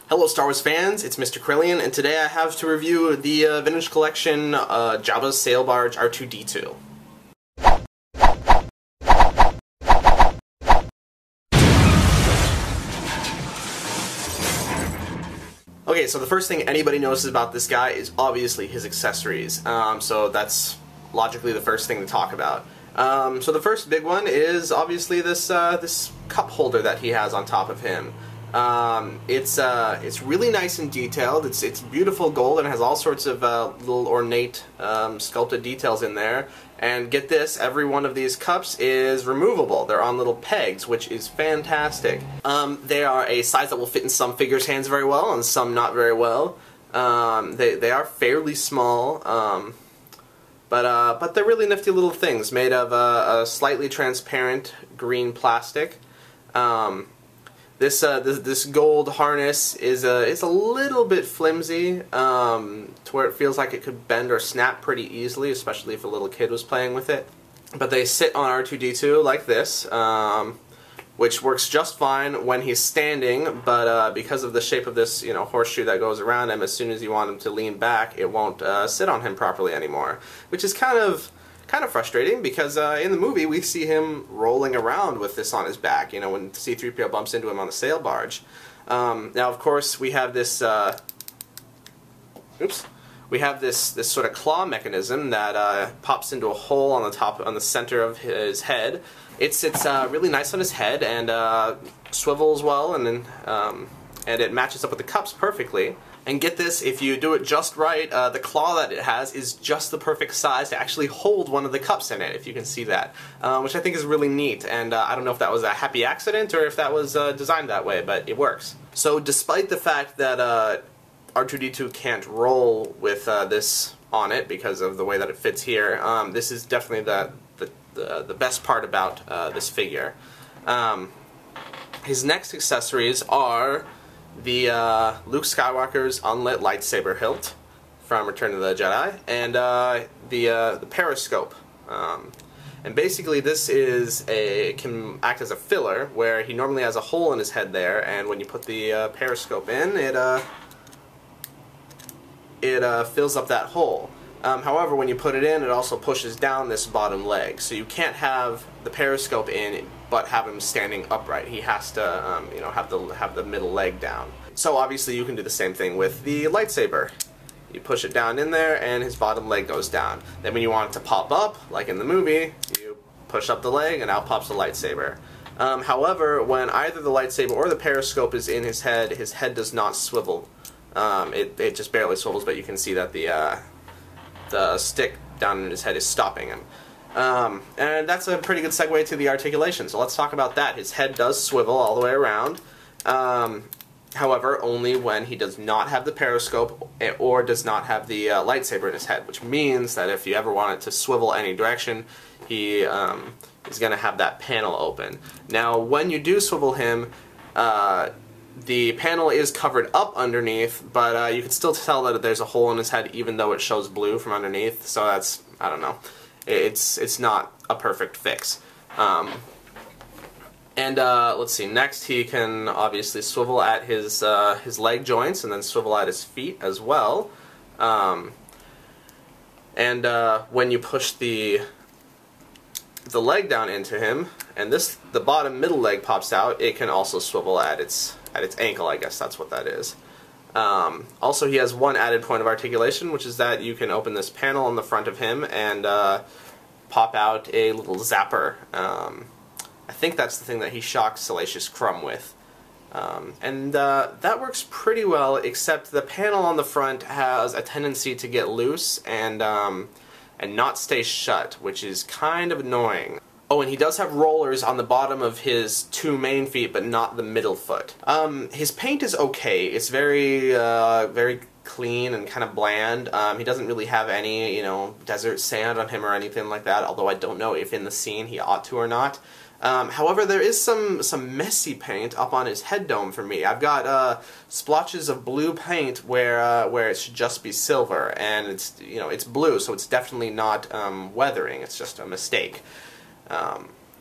Hello Star Wars fans, it's Mr. Krillian, and today I have to review the Vintage Collection Jabba's Sail Barge R2-D2. Okay, so the first thing anybody notices about this guy is obviously his accessories, so that's logically the first thing to talk about. So the first big one is obviously this cup holder that he has on top of him. It's really nice and detailed. It's beautiful gold and has all sorts of little ornate sculpted details in there. And get this, every one of these cups is removable. They're on little pegs, which is fantastic. They are a size that will fit in some figures' hands very well and some not very well. They are fairly small, but they're really nifty little things made of a slightly transparent green plastic. This gold harness is a little bit flimsy, to where it feels like it could bend or snap pretty easily, especially if a little kid was playing with it. But they sit on R2-D2 like this, which works just fine when he's standing, but because of the shape of this, horseshoe that goes around him, as soon as you want him to lean back, it won't sit on him properly anymore, which is kind of frustrating because in the movie we see him rolling around with this on his back, when C-3PO bumps into him on the sail barge. Now of course we have this this sort of claw mechanism that pops into a hole on the center of his head. It sits really nice on his head and swivels well, and it matches up with the cups perfectly. And get this, if you do it just right, the claw that it has is just the perfect size to actually hold one of the cups in it, if you can see that, which I think is really neat. And I don't know if that was a happy accident or if that was designed that way, but it works. So despite the fact that R2-D2 can't roll with this on it because of the way that it fits here, this is definitely the best part about this figure. His next accessories are the Luke Skywalker's unlit lightsaber hilt from Return of the Jedi, and the periscope. And basically this can act as a filler, where he normally has a hole in his head there, and when you put the periscope in, it fills up that hole. However, when you put it in, it also pushes down this bottom leg, so you can't have the periscope in but have him standing upright. He has to, have the middle leg down. So obviously you can do the same thing with the lightsaber. You push it down in there, and his bottom leg goes down. Then when you want it to pop up, like in the movie, you push up the leg, and out pops the lightsaber. However, when either the lightsaber or the periscope is in his head does not swivel. It just barely swivels, but you can see that the stick down in his head is stopping him. And that's a pretty good segue to the articulation, so let's talk about that. His head does swivel all the way around, however, only when he does not have the periscope or does not have the lightsaber in his head, which means that if you ever want it to swivel any direction, he is going to have that panel open. Now, when you do swivel him, the panel is covered up underneath, but you can still tell that there's a hole in his head even though it shows blue from underneath, so that's, I don't know, it's not a perfect fix. Let's see, next he can obviously swivel at his leg joints and then swivel at his feet as well. When you push the leg down into him, and the bottom middle leg pops out, it can also swivel at its ankle, I guess that's what that is. Also, he has one added point of articulation, which is that you can open this panel on the front of him and pop out a little zapper. I think that's the thing that he shocks Salacious Crumb with. That works pretty well, except the panel on the front has a tendency to get loose and not stay shut, which is kind of annoying. Oh, and he does have rollers on the bottom of his two main feet, but not the middle foot. His paint is okay. It's very clean and kind of bland. He doesn't really have any, desert sand on him or anything like that, although I don't know if in the scene he ought to or not. However, there is some messy paint up on his head dome for me. I've got splotches of blue paint where it should just be silver, and it's blue, so it's definitely not weathering. It's just a mistake.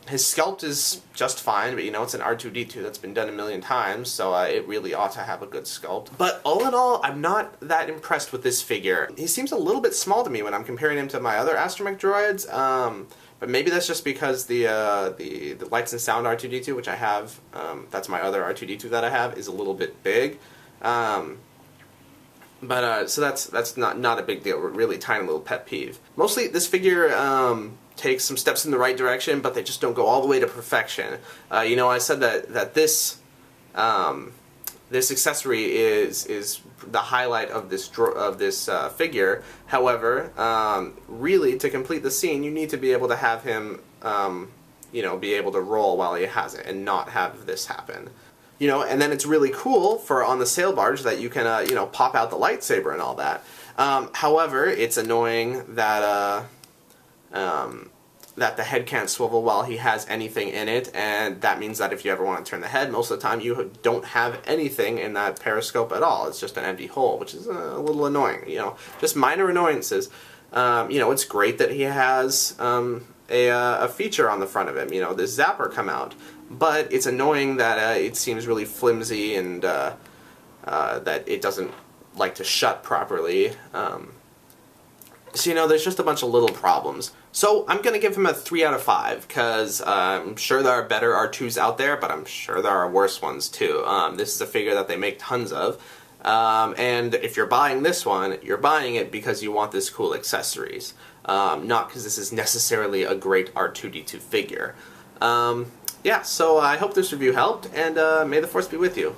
His sculpt is just fine, but you know, it's an R2-D2 that's been done a million times, so it really ought to have a good sculpt. But all in all, I'm not that impressed with this figure. He seems a little bit small to me when I'm comparing him to my other astromech droids, but maybe that's just because the lights and sound R2-D2, which I have, that's my other R2-D2 that I have, is a little bit big. So that's not a big deal, really tiny little pet peeve. Mostly, this figure takes some steps in the right direction, but they just don't go all the way to perfection. You know, I said that this this accessory is the highlight of this figure. However, really, to complete the scene, you need to be able to have him, you know, be able to roll while he has it, and not have this happen. You know, and then it's really cool for on the sail barge that you can, you know, pop out the lightsaber and all that. However, it's annoying that that the head can't swivel while he has anything in it, and that means that if you ever want to turn the head, most of the time you don't have anything in that periscope at all. It's just an empty hole, which is a little annoying, you know. Just minor annoyances. You know, it's great that he has a feature on the front of him, you know, this zapper come out, but it's annoying that it seems really flimsy and that it doesn't like to shut properly. So, you know, there's just a bunch of little problems. So, I'm going to give him a 3 out of 5, because I'm sure there are better R2s out there, but I'm sure there are worse ones too. This is a figure that they make tons of, and if you're buying this one, you're buying it because you want this cool accessories, not because this is necessarily a great R2-D2 figure. Yeah, so I hope this review helped, and may the Force be with you.